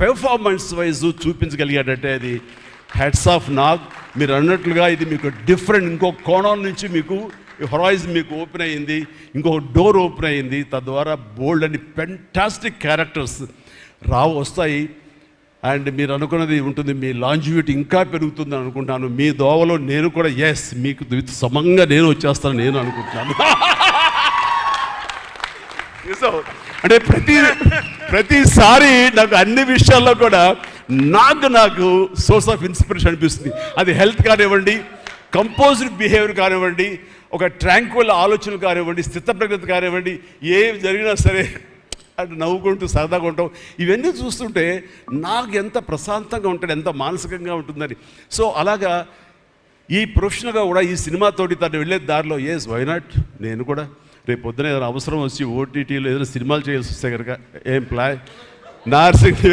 Performance wise చూపించగలిగాడంటే అది hats off Nag. మీరు అన్నట్లుగా ఇది మీకు డిఫరెంట్, ఇంకో కోణం నుంచి మీకు హొరైజన్ మీకు ఓపెన్ అయ్యింది, ఇంకొక డోర్ ఓపెన్ అయ్యింది. తద్వారా బోల్డ్ అండ్ ఫెంటాస్టిక్ క్యారెక్టర్స్ వస్తాయి. అండ్ మీరు అనుకున్నది ఉంటుంది, మీ లాంజివిటీ ఇంకా పెరుగుతుందని అనుకుంటున్నాను. మీ దోవలో నేను కూడా మీకు సమంగా నేను వచ్చేస్తాను నేను అనుకుంటున్నాను. అంటే ప్రతిసారి నాకు అన్ని విషయాల్లో కూడా నాకు సోర్స్ ఆఫ్ ఇన్స్పిరేషన్ అనిపిస్తుంది. అది హెల్త్ కానివ్వండి, కంపోజ్డ్ బిహేవియర్ కానివ్వండి, ఒక ట్రాంక్విల్ ఆలోచనలు కానివ్వండి, స్థితప్రజ్ఞత కానివ్వండి, ఏం జరిగినా సరే అంటే నవ్వుకుంటూ సరదాగా ఉంటాం. ఇవన్నీ చూస్తుంటే నాకు ఎంత ప్రశాంతంగా ఉంటుంది, ఎంత మానసికంగా ఉంటుందని. సో అలాగా ఈ ప్రొఫెషనల్గా కూడా ఈ సినిమాతోటి తను వెళ్ళే దారిలో వై నాట్ నేను కూడా రేపు పొద్దున ఏదైనా అవసరం వచ్చి ఓటీటీలో ఏదైనా సినిమాలు చేయాల్సి వస్తే కనుక ఏం ప్లాన్ నార్సింగ్